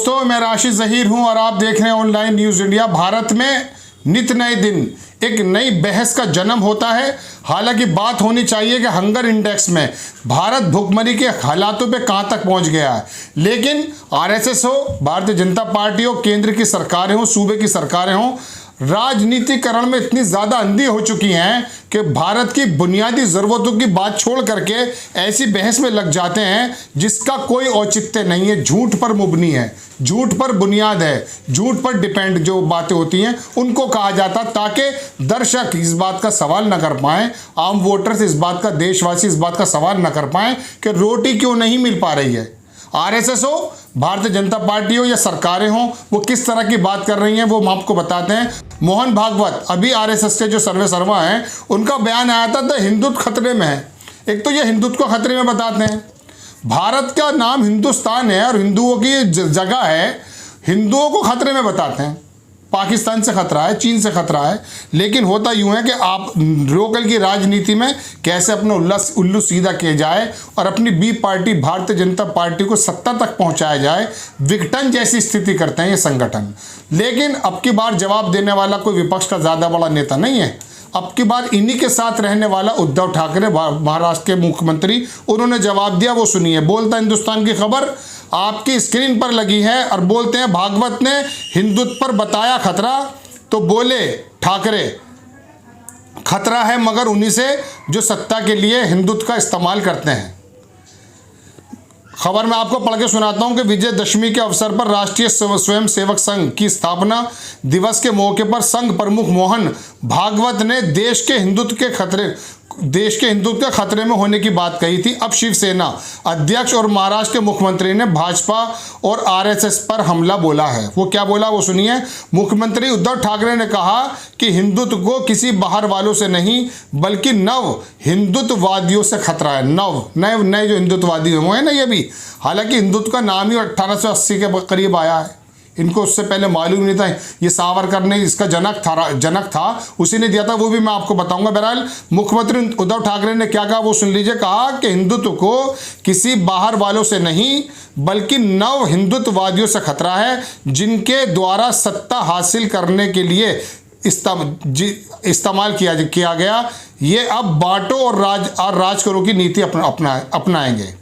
दोस्तों, मैं राशिद ज़हीर हूं और आप देख रहे हैं ऑनलाइन न्यूज़ इंडिया। भारत में नित नए दिन एक नई बहस का जन्म होता है। हालांकि बात होनी चाहिए कि हंगर इंडेक्स में भारत भुखमरी के हालातों पे कहां तक पहुंच गया है, लेकिन आरएसएस हो, भारतीय जनता पार्टी हो, केंद्र की सरकारें हो, सूबे की सरकारें हो, राजनीतिकरण में इतनी ज़्यादा अंधी हो चुकी हैं कि भारत की बुनियादी ज़रूरतों की बात छोड़ करके ऐसी बहस में लग जाते हैं जिसका कोई औचित्य नहीं है। झूठ पर मुबनी है, झूठ पर बुनियाद है, झूठ पर डिपेंड जो बातें होती हैं उनको कहा जाता, ताकि दर्शक इस बात का सवाल न कर पाएँ, आम वोटर्स इस बात का, देशवासी इस बात का सवाल न कर पाएँ कि रोटी क्यों नहीं मिल पा रही है। आरएसएस हो, भारतीय जनता पार्टी हो या सरकारें हों, वो किस तरह की बात कर रही हैं वो हम आपको बताते हैं। मोहन भागवत, अभी आरएसएस के जो सर्वे सर्वा हैं, उनका बयान आया था तो हिंदुत्व खतरे में है। एक तो ये हिंदुत्व को खतरे में बताते हैं, भारत का नाम हिंदुस्तान है और हिंदुओं की जगह है, हिंदुओं को खतरे में बताते हैं। पाकिस्तान से खतरा है, चीन से खतरा है, लेकिन होता यूं है कि आप लोकल की राजनीति में कैसे अपना उल्लू सीधा किया जाए और अपनी B party Bharatiya Janata party को सत्ता तक पहुंचाया जाए, विघटन जैसी स्थिति करते हैं ये संगठन। लेकिन अब की बार जवाब देने वाला कोई विपक्ष का ज़्यादा बड़ा नेता नहीं है। अब की बार इन्हीं के साथ रहने वाला उद्धव ठाकरे, महाराष्ट्र के मुख्यमंत्री, उन्होंने जवाब दिया, वो सुनिए। बोलता हिंदुस्तान की खबर आपकी स्क्रीन पर लगी है और बोलते हैं भागवत ने हिंदुत्व पर बताया खतरा, तो बोले ठाकरे खतरा है मगर उन्हीं से जो सत्ता के लिए हिंदुत्व का इस्तेमाल करते हैं। खबर मैं आपको पढ़ के सुनाता हूं कि विजयदशमी के अवसर पर राष्ट्रीय स्वयंसेवक संघ की स्थापना दिवस के मौके पर संघ प्रमुख मोहन भागवत ने देश के हिंदुत्व के खतरे में होने की बात कही थी। अब शिवसेना अध्यक्ष और महाराष्ट्र के मुख्यमंत्री ने भाजपा और आरएसएस पर हमला बोला है। वो क्या बोला वो सुनिए। मुख्यमंत्री उद्धव ठाकरे ने कहा कि हिंदुत्व को किसी बाहर वालों से नहीं बल्कि नव हिंदुत्ववादियों से खतरा है। नए जो हिंदुत्ववादी हैं ना, ये भी, हालांकि हिंदुत्व का नाम ही 1880 के करीब आया है, इनको उससे पहले मालूम नहीं था। ये सावरकर ने इसका जनक था, उसी ने दिया था, वो भी मैं आपको बताऊंगा। बहरहाल मुख्यमंत्री उद्धव ठाकरे ने क्या कहा वो सुन लीजिए। कहा कि हिंदुत्व को किसी बाहर वालों से नहीं बल्कि नव हिंदुत्ववादियों से खतरा है, जिनके द्वारा सत्ता हासिल करने के लिए इस्तेमाल किया गया। ये अब बांटो और राज करो की नीति अपनाएंगे।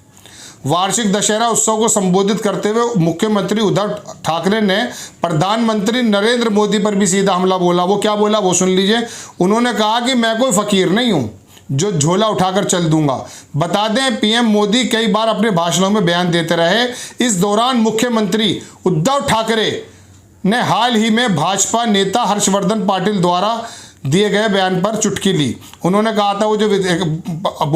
वार्षिक दशहरा उत्सव को संबोधित करते हुए मुख्यमंत्री उद्धव ठाकरे ने प्रधानमंत्री नरेंद्र मोदी पर भी सीधा हमला बोला। वो क्या बोला वो सुन लीजिए। उन्होंने कहा कि मैं कोई फकीर नहीं हूं जो झोला उठाकर चल दूंगा। बता दें पीएम मोदी कई बार अपने भाषणों में बयान देते रहे। इस दौरान मुख्यमंत्री उद्धव ठाकरे ने हाल ही में भाजपा नेता हर्षवर्धन पाटिल द्वारा दिए गए बयान पर चुटकी ली। उन्होंने कहा था वो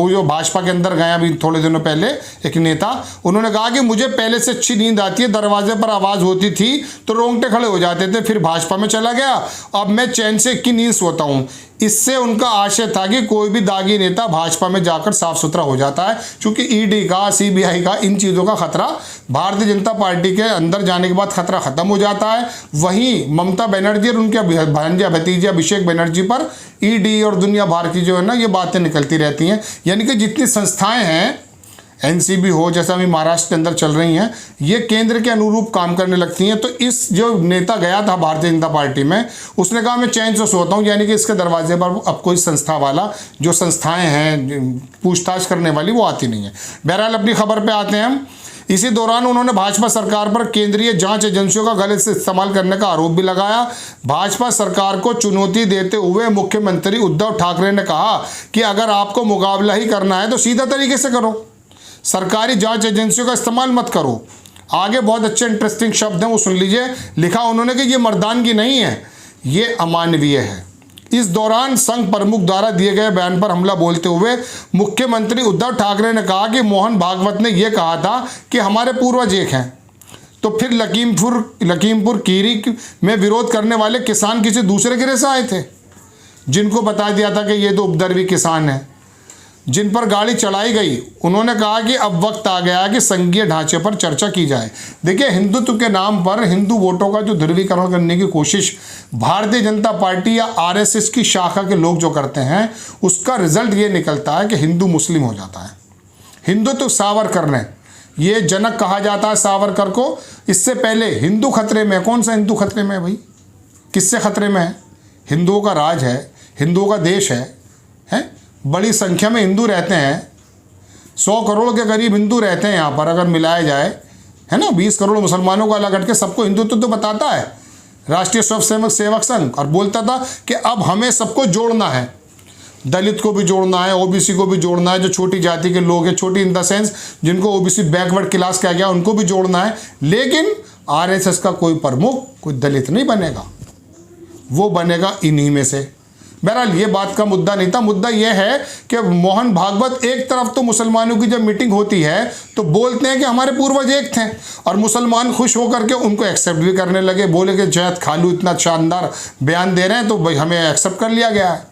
जो भाजपा के अंदर गया अभी थोड़े दिनों पहले एक नेता, उन्होंने कहा कि मुझे पहले से अच्छी नींद आती है, दरवाजे पर आवाज़ होती थी तो रोंगटे खड़े हो जाते थे, फिर भाजपा में चला गया, अब मैं चैन से की नींद सोता हूँ। इससे उनका आशय था कि कोई भी दागी नेता भाजपा में जाकर साफ सुथरा हो जाता है, क्योंकि ईडी का, सीबीआई का, इन चीज़ों का खतरा भारतीय जनता पार्टी के अंदर जाने के बाद खतरा खत्म हो जाता है। वहीं ममता बनर्जी और उनके भांजा भतीजे अभिषेक बनर्जी पर ईडी और दुनिया भर की जो है ना ये बातें निकलती रहती हैं। यानी कि जितनी संस्थाएं हैं, एनसीबी हो, जैसा अभी महाराष्ट्र के अंदर चल रही हैं, ये केंद्र के अनुरूप काम करने लगती हैं। तो इस जो नेता गया था भारतीय जनता पार्टी में, उसने कहा मैं चैन से सोता हूँ, यानी कि इसके दरवाजे पर अब कोई संस्था वाला, जो संस्थाएं हैं पूछताछ करने वाली, वो आती नहीं है। बहरहाल अपनी खबर पे आते हैं हम। इसी दौरान उन्होंने भाजपा सरकार पर केंद्रीय जांच एजेंसियों का गलत से इस्तेमाल करने का आरोप भी लगाया। भाजपा सरकार को चुनौती देते हुए मुख्यमंत्री उद्धव ठाकरे ने कहा कि अगर आपको मुकाबला ही करना है तो सीधा तरीके से करो, सरकारी जांच एजेंसियों का इस्तेमाल मत करो। आगे बहुत अच्छे इंटरेस्टिंग शब्द हैं, वो सुन लीजिए। लिखा उन्होंने कि ये मर्दानगी नहीं है, ये अमानवीय है। इस दौरान संघ प्रमुख द्वारा दिए गए बयान पर हमला बोलते हुए मुख्यमंत्री उद्धव ठाकरे ने कहा कि मोहन भागवत ने यह कहा था कि हमारे पूर्वज एक हैं, तो फिर लखीमपुर खीरी में विरोध करने वाले किसान किसी दूसरे गिरे से आए थे, जिनको बता दिया था कि ये तो उपद्रवी किसान हैं, जिन पर गाड़ी चढ़ाई गई। उन्होंने कहा कि अब वक्त आ गया है कि संघीय ढांचे पर चर्चा की जाए। देखिए, हिंदुत्व के नाम पर हिंदू वोटों का जो ध्रुवीकरण करने की कोशिश भारतीय जनता पार्टी या आरएसएस की शाखा के लोग जो करते हैं, उसका रिजल्ट ये निकलता है कि हिंदू मुस्लिम हो जाता है। हिंदुत्व सावरकर ने ये जनक कहा जाता है सावरकर को। इससे पहले हिंदू खतरे में, कौन सा हिंदू खतरे में है भाई? किससे खतरे में है? हिंदुओं का राज है, हिंदुओं का देश है? बड़ी संख्या में हिंदू रहते हैं, 100 करोड़ के करीब हिंदू रहते हैं यहाँ पर अगर मिलाया जाए, है ना। 20 करोड़ मुसलमानों को अलग हट के सबको हिंदुत्व तो बताता है राष्ट्रीय स्वयंसेवक सेवक संघ, और बोलता था कि अब हमें सबको जोड़ना है, दलित को भी जोड़ना है, ओबीसी को भी जोड़ना है, जो छोटी जाति के लोग हैं, छोटी इन द सेंस जिनको ओबीसी बैकवर्ड क्लास कहा गया, उनको भी जोड़ना है। लेकिन आरएसएस का कोई प्रमुख कोई दलित नहीं बनेगा, वो बनेगा इन्हीं में से। बहरहाल ये बात का मुद्दा नहीं था। मुद्दा यह है कि मोहन भागवत एक तरफ तो मुसलमानों की जब मीटिंग होती है तो बोलते हैं कि हमारे पूर्वज एक थे, और मुसलमान खुश होकर के उनको एक्सेप्ट भी करने लगे, बोले कि जैद खालू इतना शानदार बयान दे रहे हैं तो भाई हमें एक्सेप्ट कर लिया गया है।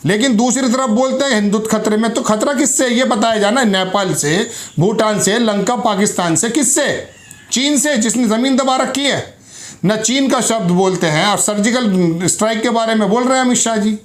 लेकिन दूसरी तरफ बोलते हैं हिंदुत्व खतरे में। तो खतरा किससे ये बताया जाना, नेपाल से, भूटान से, लंका पाकिस्तान से, किससे? चीन से, जिसने ज़मीन दबा रखी है। न चीन का शब्द बोलते हैं, और सर्जिकल स्ट्राइक के बारे में बोल रहे हैं अमित शाह जी।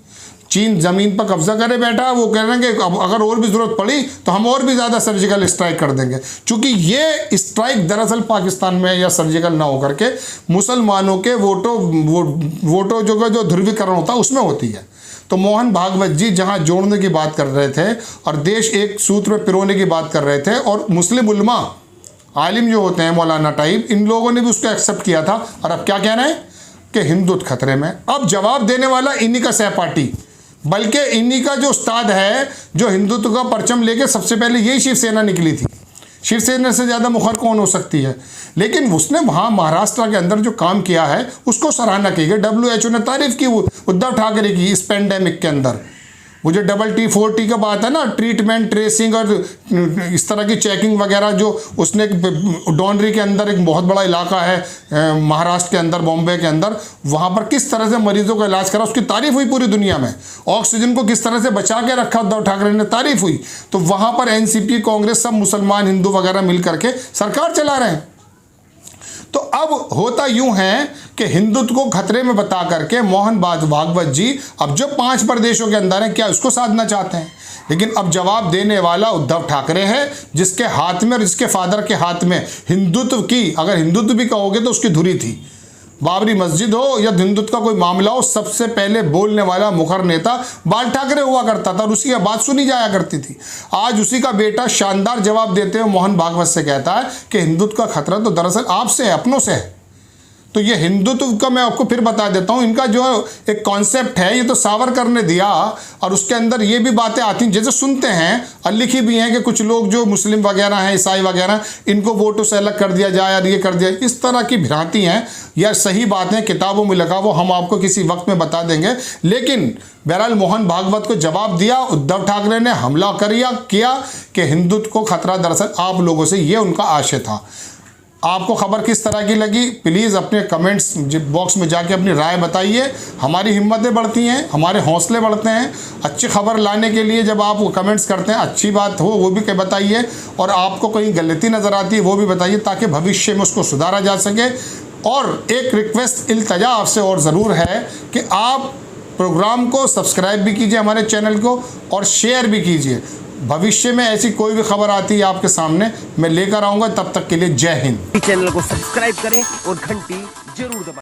चीन ज़मीन पर कब्जा करे बैठा, वो कह रहे हैं कि अगर और भी ज़रूरत पड़ी तो हम और भी ज़्यादा सर्जिकल स्ट्राइक कर देंगे। चूँकि ये स्ट्राइक दरअसल पाकिस्तान में या सर्जिकल ना होकर के मुसलमानों के वोटों जो ध्रुवीकरण होता है उसमें होती है। तो मोहन भागवत जी जहाँ जोड़ने की बात कर रहे थे और देश एक सूत्र में पिरोने की बात कर रहे थे, और मुस्लिम उलमा आलिम जो होते हैं मौलाना टाइप, इन लोगों ने भी उसको एक्सेप्ट किया था। और अब क्या कहना है कि हिंदुत्व खतरे में। अब जवाब देने वाला इन्हीं का सहपाठी, बल्कि इन्हीं का जो उस्ताद है, जो हिंदुत्व का परचम लेके सबसे पहले यही शिवसेना निकली थी। शिवसेना से ज़्यादा मुखर कौन हो सकती है? लेकिन उसने वहाँ महाराष्ट्र के अंदर जो काम किया है उसको सराहना की गई। WHO ने तारीफ की उद्धव ठाकरे की इस पेंडेमिक के अंदर। वो जो T 4T का बात है ना, ट्रीटमेंट, ट्रेसिंग और इस तरह की चेकिंग वगैरह, जो उसने डॉनरी के अंदर एक बहुत बड़ा इलाका है महाराष्ट्र के अंदर, बॉम्बे के अंदर, वहाँ पर किस तरह से मरीजों का इलाज करा, उसकी तारीफ हुई पूरी दुनिया में। ऑक्सीजन को किस तरह से बचा के रखा उद्धव ठाकरे ने, तारीफ हुई। तो वहाँ पर NCP, कांग्रेस, सब मुसलमान हिंदू वगैरह मिल करके सरकार चला रहे हैं। तो अब होता यूं है कि हिंदुत्व को खतरे में बता करके मोहन भागवत जी अब जो 5 प्रदेशों के अंदर है, क्या उसको साधना चाहते हैं? लेकिन अब जवाब देने वाला उद्धव ठाकरे है, जिसके हाथ में और जिसके फादर के हाथ में हिंदुत्व की, अगर हिंदुत्व भी कहोगे तो उसकी धुरी थी। बाबरी मस्जिद हो या हिंदुत्व का कोई मामला हो, सबसे पहले बोलने वाला मुखर नेता बाल ठाकरे हुआ करता था और उसी की बात सुनी जाया करती थी। आज उसी का बेटा शानदार जवाब देते हुए मोहन भागवत से कहता है कि हिंदुत्व का खतरा तो दरअसल आपसे है, अपनों से है। तो ये हिंदुत्व का मैं आपको फिर बता देता हूँ, इनका जो एक कॉन्सेप्ट है ये तो सावरकर ने दिया, और उसके अंदर ये भी बातें आती हैं, जैसे सुनते हैं और लिखी भी हैं कि कुछ लोग जो मुस्लिम वगैरह हैं, ईसाई वगैरह, इनको वोटों से अलग कर दिया जाए और ये कर दिया। इस तरह की भ्रांति हैं या सही बातें किताबों में लिखा, वो हम आपको किसी वक्त में बता देंगे। लेकिन बहरहाल मोहन भागवत को जवाब दिया उद्धव ठाकरे ने, हमला किया कि हिंदुत्व को खतरा दरअसल आप लोगों से, ये उनका आशय था। आपको खबर किस तरह की लगी, प्लीज़ अपने कमेंट्स बॉक्स में जाके अपनी राय बताइए। हमारी हिम्मतें बढ़ती हैं, हमारे हौसले बढ़ते हैं। अच्छी खबर लाने के लिए जब आप कमेंट्स करते हैं, अच्छी बात हो वो भी बताइए, और आपको कहीं गलती नज़र आती है वो भी बताइए, ताकि भविष्य में उसको सुधारा जा सके। और एक रिक्वेस्ट, इल्तजा आपसे और ज़रूर है कि आप प्रोग्राम को सब्सक्राइब भी कीजिए, हमारे चैनल को, और शेयर भी कीजिए। भविष्य में ऐसी कोई भी खबर आती है आपके सामने, मैं लेकर आऊँगा। तब तक के लिए जय हिंद। चैनल को सब्सक्राइब करें और घंटी जरूर दबाएं।